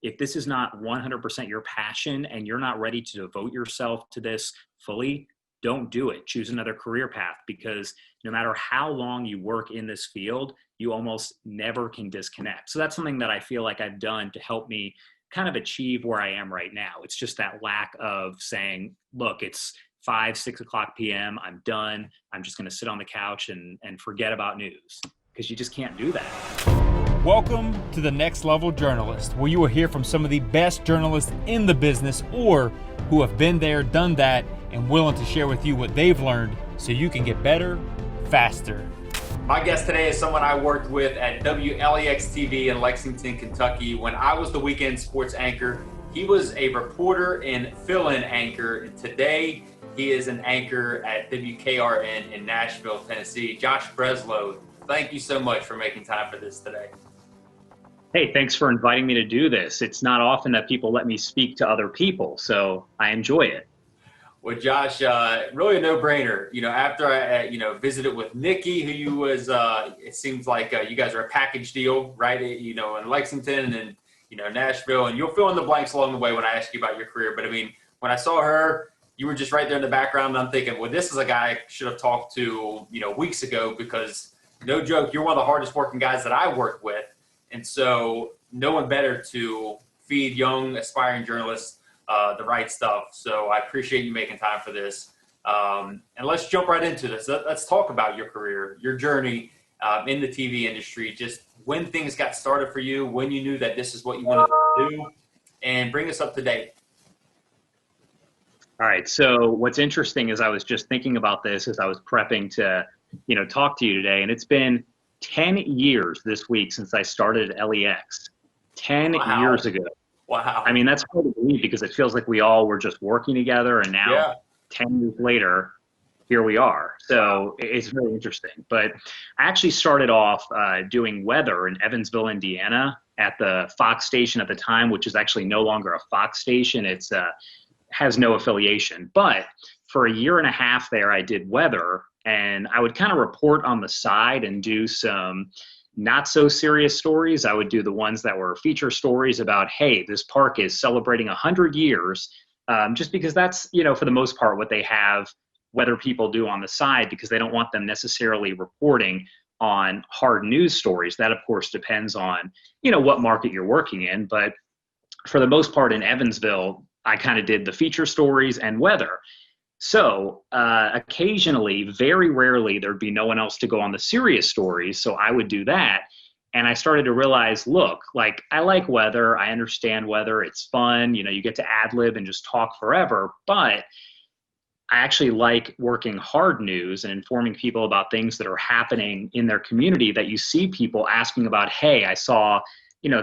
if this is not 100% your passion and you're not ready to devote yourself to this fully, don't do it. Choose another career path, because no matter how long you work in this field, you almost never can disconnect. So that's something that I feel like I've done to help me kind of achieve where I am right now. It's just that lack of saying, look, it's 5-6 o'clock p.m. I'm done. I'm just going to sit on the couch and forget about news, because you just can't do that. Welcome to the Next Level Journalist, where you will hear from some of the best journalists in the business or who have been there, done that, and willing to share with you what they've learned so you can get better, faster. My guest today is someone I worked with at WLEX-TV in Lexington, Kentucky. When I was the weekend sports anchor, he was a reporter and fill-in anchor. And today, he is an anchor at WKRN in Nashville, Tennessee. Josh Breslow, thank you so much for making time for this today. Hey, thanks for inviting me to do this. It's not often that people let me speak to other people, so I enjoy it. Well, Josh, really a no-brainer. You know, after I, visited with Nikki, who you was, it seems like you guys are a package deal, right? You know, in Lexington and then, Nashville, and you'll fill in the blanks along the way when I ask you about your career. But I mean, when I saw her, you were just right there in the background, and I'm thinking, well, this is a guy I should have talked to, weeks ago, because no joke, you're one of the hardest working guys that I work with. And so no one better to feed young, aspiring journalists the right stuff. So I appreciate you making time for this. And let's jump right into this. Let's talk about your career, your journey in the TV industry, just when things got started for you, when you knew that this is what you wanted to do, and bring us up to date. All right. So what's interesting is I was just thinking about this as I was prepping to, talk to you today. And it's been 10 years this week since I started at LEX. 10 years ago. Wow. I mean, that's hard to believe, because it feels like we all were just working together, and now 10 years later, here we are. So it's very interesting. But I actually started off doing weather in Evansville, Indiana, at the Fox station at the time, which is actually no longer a Fox station. It's has no affiliation. But for a year and a half there, I did weather, and I would kind of report on the side and do some not so serious stories. I would do the ones that were feature stories about, hey, this park is celebrating 100 years, just because that's, for the most part, what they have weather people do on the side, because they don't want them necessarily reporting on hard news stories. That, of course, depends on, what market you're working in. But for the most part in Evansville, I kind of did the feature stories and weather. So occasionally, very rarely, there'd be no one else to go on the serious stories. So I would do that. And I started to realize, look, like, I like weather. I understand weather. It's fun. You get to ad lib and just talk forever. But I actually like working hard news and informing people about things that are happening in their community that you see people asking about. Hey, I saw,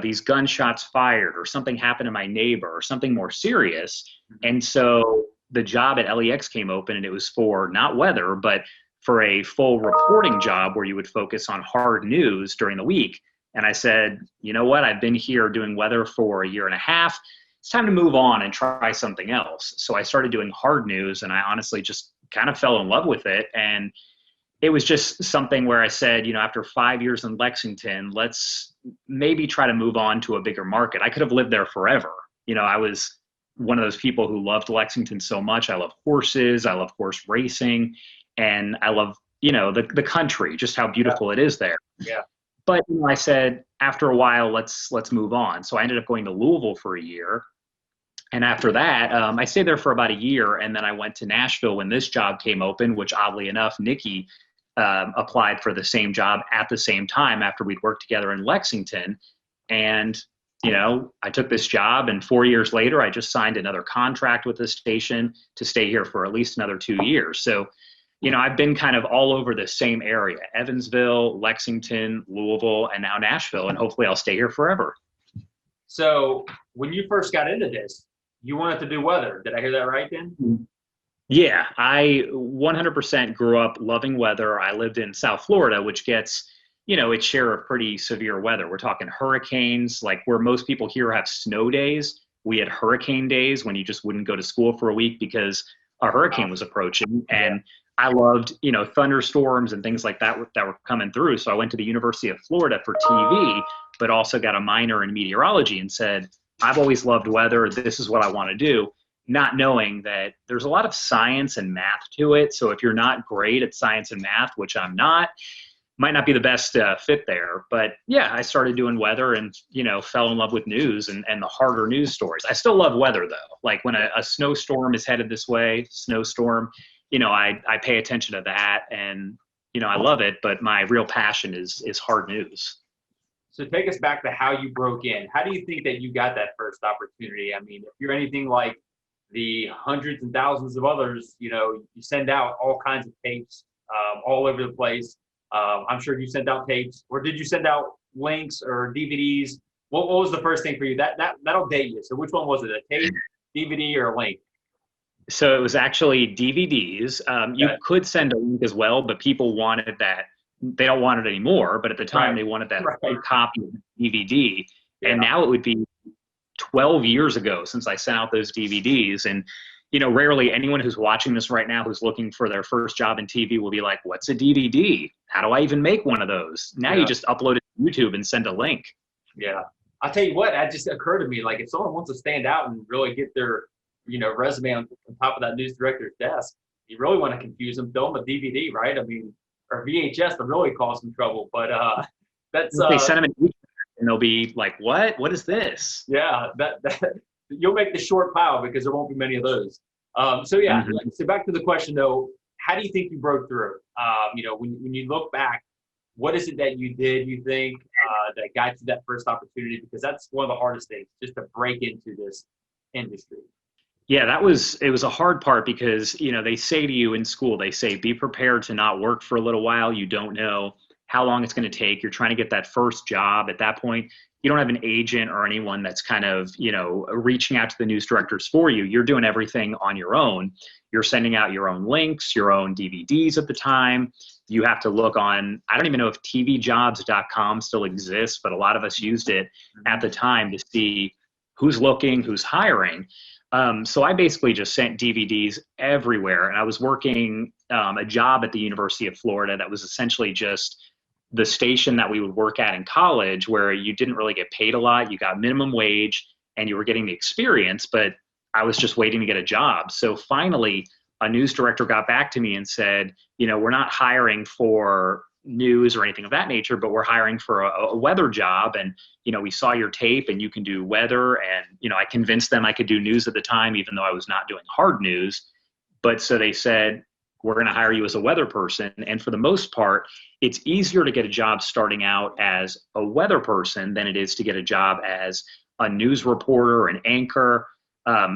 these gunshots fired, or something happened to my neighbor, or something more serious. And so the job at LEX came open, and it was for not weather, but for a full reporting job where you would focus on hard news during the week. And I said, you know what? I've been here doing weather for a year and a half. It's time to move on and try something else. So I started doing hard news, and I honestly just kind of fell in love with it. And it was just something where I said, after 5 years in Lexington, let's maybe try to move on to a bigger market. I could have lived there forever. I was one of those people who loved Lexington so much. I love horses. I love horse racing. And I love, the country, just how beautiful it is there. Yeah. But I said, after a while, let's move on. So I ended up going to Louisville for a year. And after that, I stayed there for about a year. And then I went to Nashville when this job came open, which oddly enough, Nikki applied for the same job at the same time after we'd worked together in Lexington. And I took this job, and 4 years later, I just signed another contract with the station to stay here for at least another 2 years. So, I've been kind of all over the same area: Evansville, Lexington, Louisville, and now Nashville, and hopefully I'll stay here forever. So when you first got into this, you wanted to do weather. Did I hear that right then? Yeah, I 100% grew up loving weather. I lived in South Florida, which gets its share of pretty severe weather. We're talking hurricanes, like where most people here have snow days. We had hurricane days when you just wouldn't go to school for a week because a hurricane was approaching. And I loved, thunderstorms and things like that that were coming through. So I went to the University of Florida for TV, but also got a minor in meteorology, and said, I've always loved weather. This is what I want to do, not knowing that there's a lot of science and math to it. So if you're not great at science and math, which I'm not, might not be the best fit there. But yeah, I started doing weather and, fell in love with news and the harder news stories. I still love weather though. Like when a snowstorm is headed this way, snowstorm, I pay attention to that and, I love it, but my real passion is hard news. So take us back to how you broke in. How do you think that you got that first opportunity? I mean, if you're anything like the hundreds and thousands of others, you send out all kinds of tapes all over the place. I'm sure you sent out tapes, or did you send out links or DVDs? What was the first thing for you? That'll date you. So which one was it, a tape, DVD, or a link? So it was actually DVDs. You could send a link as well, but people wanted that. They don't want it anymore, but at the time they wanted that copy of the DVD. Yeah. And now it would be 12 years ago since I sent out those DVDs. And, rarely anyone who's watching this right now who's looking for their first job in TV will be like, what's a DVD? How do I even make one of those? Now you just upload it to YouTube and send a link. Yeah. I'll tell you what, that just occurred to me. Like if someone wants to stand out and really get their, resume on top of that news director's desk, you really want to confuse them, throw them a DVD, right? I mean, or VHS to really cause some trouble. But that's they send them an and they'll be like, what is this? Yeah, that you'll make the short pile because there won't be many of those. So back to the question though, how do you think you broke through? When you look back, what is it that you did, you think, that got you that first opportunity? Because that's one of the hardest things, just to break into this industry. Yeah, it was a hard part because, they say to you in school, they say, be prepared to not work for a little while. You don't know how long it's going to take. You're trying to get that first job. At that point, you don't have an agent or anyone that's kind of, reaching out to the news directors for you. You're doing everything on your own. You're sending out your own links, your own DVDs at the time. You have to look on, I don't even know if tvjobs.com still exists, but a lot of us used it at the time to see who's looking, who's hiring. So I basically just sent DVDs everywhere, and I was working a job at the University of Florida that was essentially just the station that we would work at in college, where you didn't really get paid a lot. You got minimum wage and you were getting the experience, but I was just waiting to get a job. So finally, a news director got back to me and said, we're not hiring for news or anything of that nature, but we're hiring for a weather job. And, we saw your tape and you can do weather. And, I convinced them I could do news at the time, even though I was not doing hard news. But so they said, we're going to hire you as a weather person. And for the most part, it's easier to get a job starting out as a weather person than it is to get a job as a news reporter, an anchor.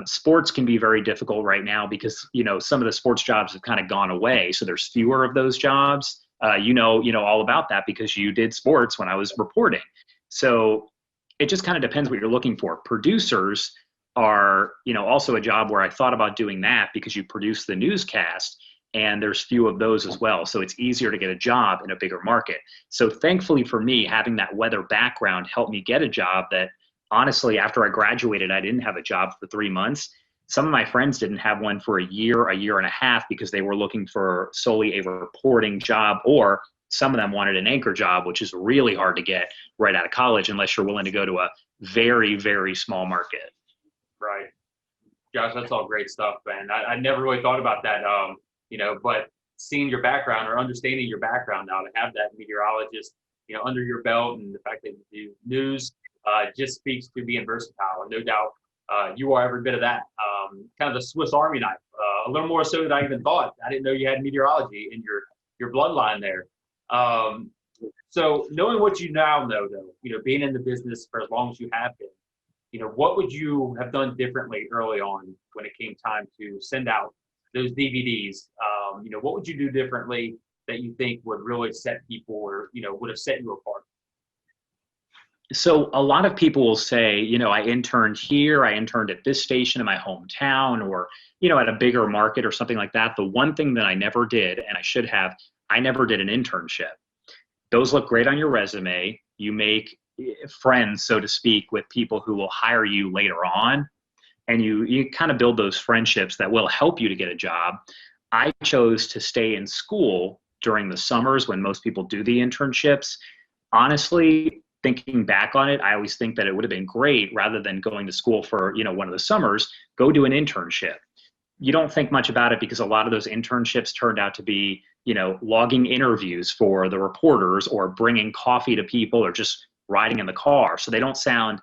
Sports can be very difficult right now because, some of the sports jobs have kind of gone away. So there's fewer of those jobs. You know all about that because you did sports when I was reporting. So it just kind of depends what you're looking for. Producers are, also a job where I thought about doing that because you produce the newscast and there's few of those as well. So it's easier to get a job in a bigger market. So thankfully for me, having that weather background helped me get a job that honestly, after I graduated, I didn't have a job for 3 months. Some of my friends didn't have one for a year and a half because they were looking for solely a reporting job, or some of them wanted an anchor job, which is really hard to get right out of college unless you're willing to go to a very, very small market. Right. Josh, that's all great stuff, man. I never really thought about that, but seeing your background or understanding your background now, to have that meteorologist, under your belt, and the fact that you do news just speaks to being versatile. And no doubt you are every bit of that. Kind of the Swiss Army knife, a little more so than I even thought. I didn't know you had meteorology in your bloodline there. So knowing what you now know, though, being in the business for as long as you have been, what would you have done differently early on when it came time to send out those DVDs? What would you do differently that you think would really set people, or, would have set you apart? So a lot of people will say, I interned here, I interned at this station in my hometown, or, at a bigger market or something like that. The one thing that I never did, and I should have, I never did an internship. Those look great on your resume. You make friends, so to speak, with people who will hire you later on. And you kind of build those friendships that will help you to get a job. I chose to stay in school during the summers when most people do the internships. Honestly, thinking back on it, I always think that it would have been great, rather than going to school for, one of the summers, go do an internship. You don't think much about it because a lot of those internships turned out to be, logging interviews for the reporters, or bringing coffee to people, or just riding in the car. So they don't sound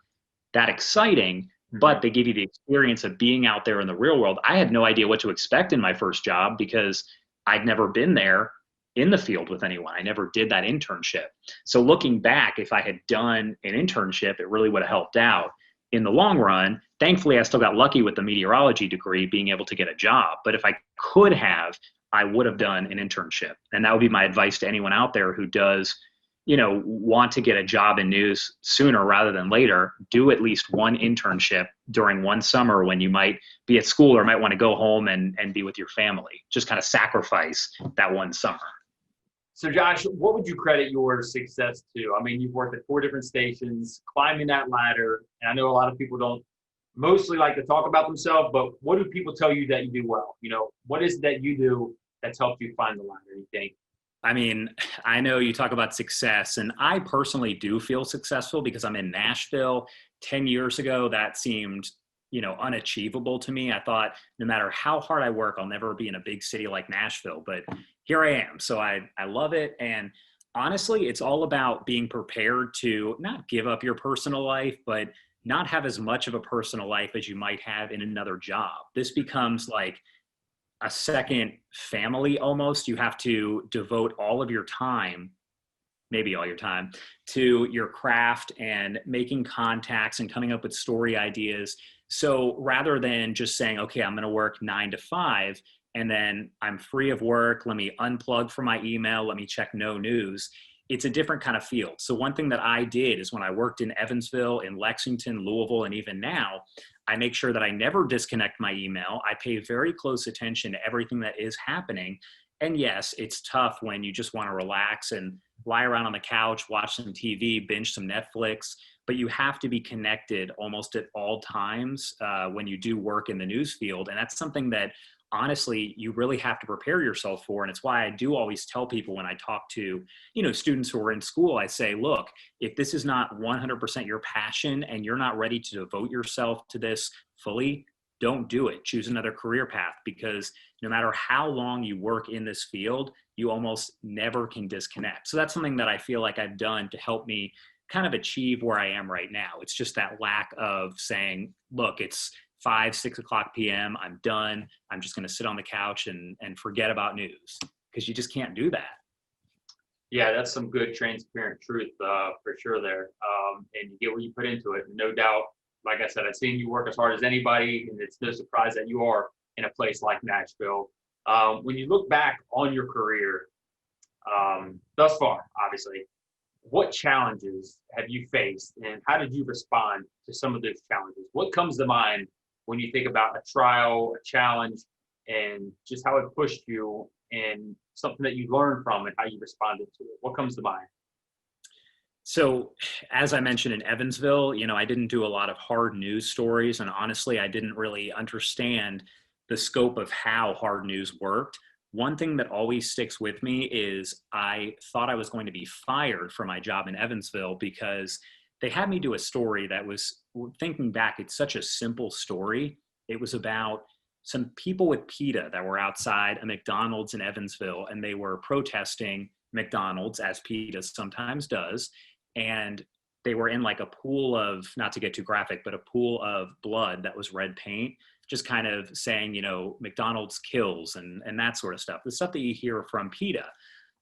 that exciting, but they give you the experience of being out there in the real world. I had no idea what to expect in my first job because I'd never been there in the field with anyone. I never did that internship. So looking back, if I had done an internship, it really would have helped out in the long run. Thankfully, I still got lucky with the meteorology degree, being able to get a job. But if I could have, I would have done an internship. And that would be my advice to anyone out there who does, want to get a job in news sooner rather than later. Do at least one internship during one summer when you might be at school, or might want to go home and be with your family. Just kind of sacrifice that one summer. So Josh, what would you credit your success to? I mean, you've worked at 4 different stations, climbing that ladder. And I know a lot of people don't mostly like to talk about themselves, but what do people tell you that you do well? What is it that you do that's helped you find the ladder, you think? I mean, I know you talk about success, and I personally do feel successful because I'm in Nashville. 10 years ago, that seemed, unachievable to me. I thought no matter how hard I work, I'll never be in a big city like Nashville, but here I am. So I love it. And honestly, it's all about being prepared to not give up your personal life, but not have as much of a personal life as you might have in another job. This becomes like a second family almost. You have to devote all of your time, maybe all your time, to your craft and making contacts and coming up with story ideas. So rather than just saying, okay, I'm going to work 9 to 5 and then I'm free of work, let me unplug from my email, let me check no news. It's a different kind of field. So one thing that I did is when I worked in Evansville, in Lexington, Louisville, and even now, I make sure that I never disconnect my email. I pay very close attention to everything that is happening. And yes, it's tough when you just want to relax and lie around on the couch, watch some TV, binge some Netflix, but you have to be connected almost at all times when you do work in the news field. And that's something that honestly, you really have to prepare yourself for. And it's why I do always tell people when I talk to, students who are in school, I say, look, if this is not 100% your passion and you're not ready to devote yourself to this fully, don't do it. Choose another career path, because no matter how long you work in this field, you almost never can disconnect. So that's something that I feel like I've done to help me kind of achieve where I am right now. It's just that lack of saying, look, it's 5, 6 o'clock PM, I'm done. I'm just going to sit on the couch and forget about news, because you just can't do that. Yeah, that's some good transparent truth for sure there. And you get what you put into it. No doubt, like I said, I've seen you work as hard as anybody, and it's no surprise that you are in a place like Nashville. When you look back on your career thus far, obviously, what challenges have you faced, and how did you respond to some of those challenges? What comes to mind when you think about a trial, a challenge, and just how it pushed you, and something that you learned from and how you responded to it? What comes to mind? So as I mentioned in Evansville, I didn't do a lot of hard news stories. And honestly, I didn't really understand the scope of how hard news worked. One thing that always sticks with me is I thought I was going to be fired from my job in Evansville because they had me do a story that was, thinking back, it's such a simple story. It was about some people with PETA that were outside a McDonald's in Evansville, and they were protesting McDonald's, as PETA sometimes does. And they were in like a pool of, not to get too graphic, but a pool of blood that was red paint, just kind of saying, McDonald's kills and that sort of stuff, the stuff that you hear from PETA.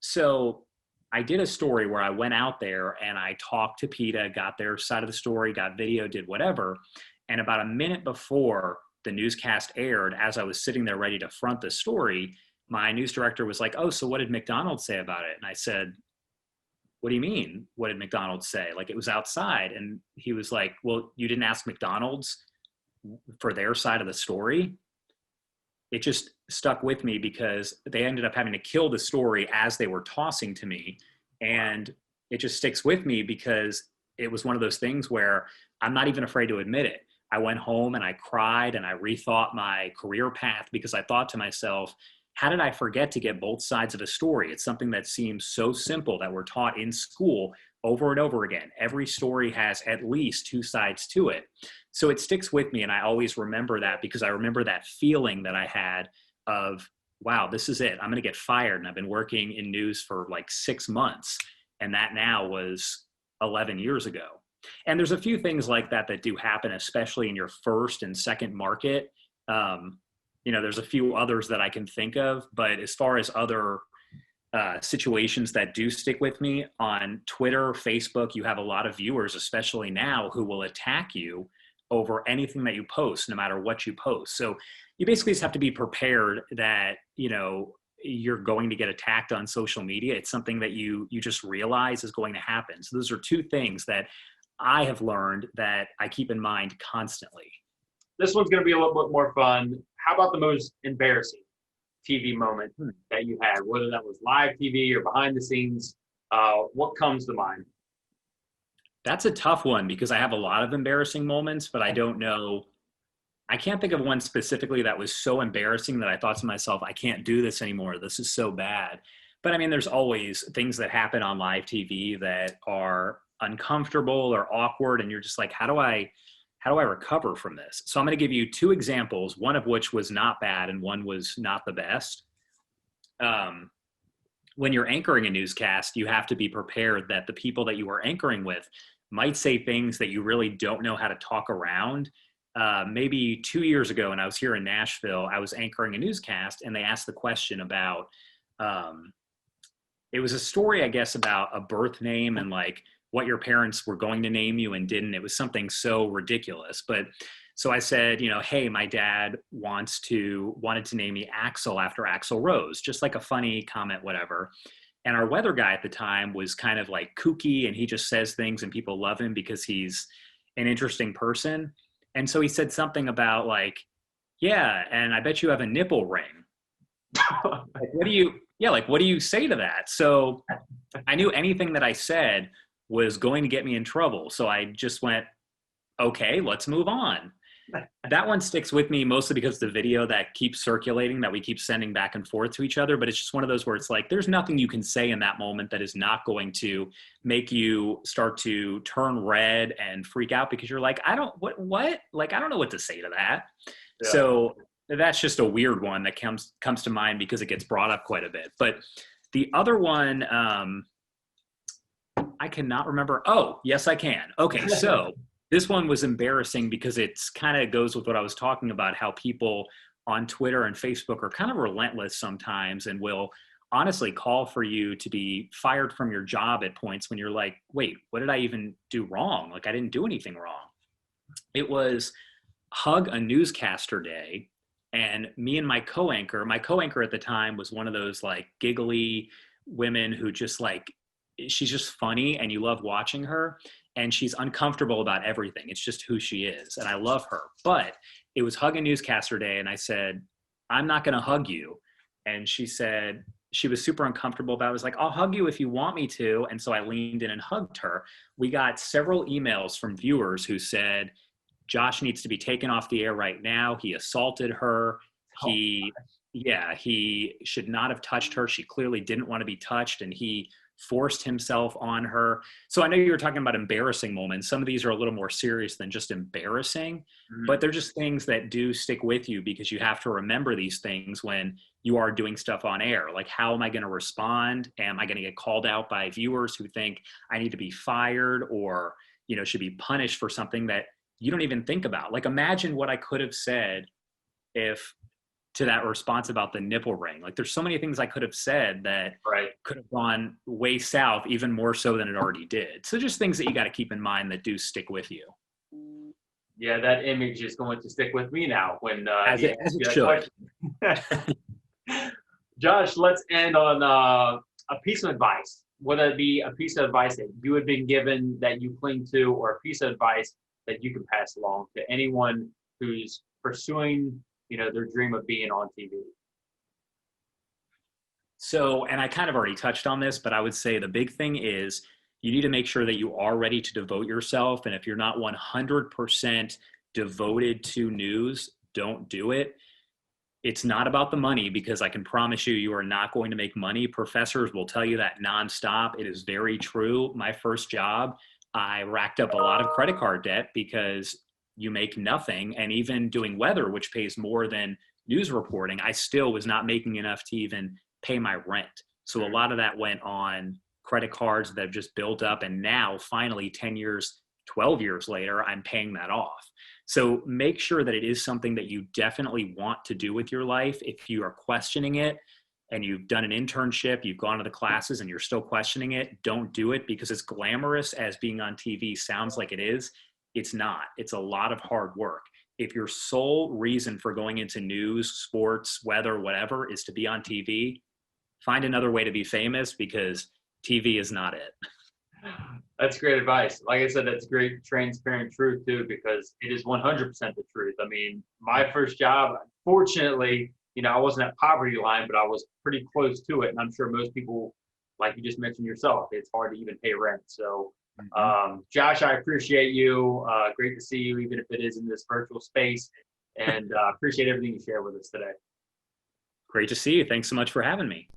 So I did a story where I went out there and I talked to PETA, got their side of the story, got video, did whatever. And about a minute before the newscast aired, as I was sitting there ready to front the story, my news director was like, oh, so what did McDonald's say about it? And I said, what do you mean? What did McDonald's say? Like, it was outside. And he was like, well, you didn't ask McDonald's for their side of the story? It just stuck with me because they ended up having to kill the story as they were tossing to me. And it just sticks with me because it was one of those things where I'm not even afraid to admit it. I went home and I cried and I rethought my career path because I thought to myself, how did I forget to get both sides of a story? It's something that seems so simple that we're taught in school, over and over again. Every story has at least two sides to it. So it sticks with me. And I always remember that because I remember that feeling that I had of, wow, this is it. I'm going to get fired. And I've been working in news for like 6 months. And that now was 11 years ago. And there's a few things like that that do happen, especially in your first and second market. There's a few others that I can think of, but as far as other situations that do stick with me on Twitter, Facebook, you have a lot of viewers, especially now, who will attack you over anything that you post, no matter what you post. So you basically just have to be prepared that, you're going to get attacked on social media. It's something that you just realize is going to happen. So those are two things that I have learned that I keep in mind constantly. This one's going to be a little bit more fun. How about the most embarrassing TV moment that you had, whether that was live TV or behind the scenes? What comes to mind? That's a tough one because I have a lot of embarrassing moments, but I don't know. I can't think of one specifically that was so embarrassing that I thought to myself, I can't do this anymore. This is so bad. But I mean, there's always things that happen on live TV that are uncomfortable or awkward. And you're just like, how do I recover from this? So I'm going to give you two examples, one of which was not bad and one was not the best. When you're anchoring a newscast, you have to be prepared that the people that you are anchoring with might say things that you really don't know how to talk around. Maybe 2 years ago when I was here in Nashville, I was anchoring a newscast and they asked the question about, it was a story, I guess, about a birth name and like what your parents were going to name you and didn't. It was something so ridiculous. But so I said, hey, my dad wanted to name me Axel after Axl Rose, just like a funny comment, whatever. And our weather guy at the time was kind of like kooky and he just says things and people love him because he's an interesting person. And so he said something about like, yeah, and I bet you have a nipple ring. Like, what do you say to that? So I knew anything that I said was going to get me in trouble. So I just went, okay, let's move on. That one sticks with me mostly because the video that keeps circulating, that we keep sending back and forth to each other, but it's just one of those where it's like, there's nothing you can say in that moment that is not going to make you start to turn red and freak out because you're like, I don't know what to say to that. Yeah. So that's just a weird one that comes to mind because it gets brought up quite a bit. But the other one, I cannot remember. Oh, yes, I can. Okay. So this one was embarrassing because it's kind of goes with what I was talking about, how people on Twitter and Facebook are kind of relentless sometimes and will honestly call for you to be fired from your job at points when you're like, wait, what did I even do wrong? Like I didn't do anything wrong. It was Hug a Newscaster Day. And me and my co-anchor at the time was one of those like giggly women who just like, she's just funny and you love watching her. And she's uncomfortable about everything. It's just who she is. And I love her. But it was Hug a Newscaster Day. And I said, I'm not going to hug you. And she said, she was super uncomfortable about it. I was like, I'll hug you if you want me to. And so I leaned in and hugged her. We got several emails from viewers who said, Josh needs to be taken off the air right now. He assaulted her. He should not have touched her. She clearly didn't want to be touched. And he forced himself on her. So I know you were talking about embarrassing moments. Some of these are a little more serious than just embarrassing, but they're just things that do stick with you because you have to remember these things when you are doing stuff on air. Like, how am I going to respond? Am I going to get called out by viewers who think I need to be fired or, should be punished for something that you don't even think about? Like, imagine what I could have said to that response about the nipple ring. Like, there's so many things I could have said that could have gone way south, even more so than it already did. So just things that you got to keep in mind that do stick with you. Yeah, that image is going to stick with me now when as it should. Josh, let's end on a piece of advice. Whether it be a piece of advice that you had been given that you cling to, or a piece of advice that you can pass along to anyone who's pursuing their dream of being on TV. So, and I kind of already touched on this, but I would say the big thing is you need to make sure that you are ready to devote yourself. And if you're not 100% devoted to news, don't do it. It's not about the money, because I can promise you, you are not going to make money. Professors will tell you that nonstop. It is very true. My first job, I racked up a lot of credit card debt because you make nothing. And even doing weather, which pays more than news reporting, I still was not making enough to even pay my rent. So a lot of that went on credit cards that have just built up. And now finally 10 years, 12 years later, I'm paying that off. So make sure that it is something that you definitely want to do with your life. If you are questioning it and you've done an internship, you've gone to the classes and you're still questioning it, don't do it, because as glamorous as being on TV sounds like it is, it's not. It's a lot of hard work. If your sole reason for going into news, sports, weather, whatever, is to be on TV, find another way to be famous, because TV is not it. That's great advice. Like I said, that's great, transparent truth too, because it is 100% the truth. I mean, my first job, fortunately, I wasn't at poverty line, but I was pretty close to it. And I'm sure most people, like you just mentioned yourself, it's hard to even pay rent. So, Josh, I appreciate you. Great to see you, even if it is in this virtual space, and appreciate everything you shared with us today. Great to see you. Thanks so much for having me.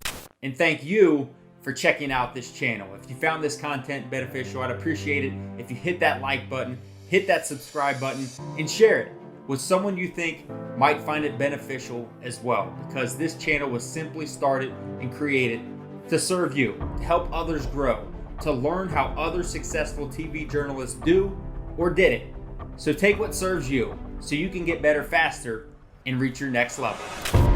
And thank you for checking out this channel. If you found this content beneficial, I'd appreciate it if you hit that like button, hit that subscribe button, and share it with someone you think might find it beneficial as well, because this channel was simply started and created to serve you, to help others grow, to learn how other successful TV journalists do or did it. So take what serves you so you can get better faster and reach your next level.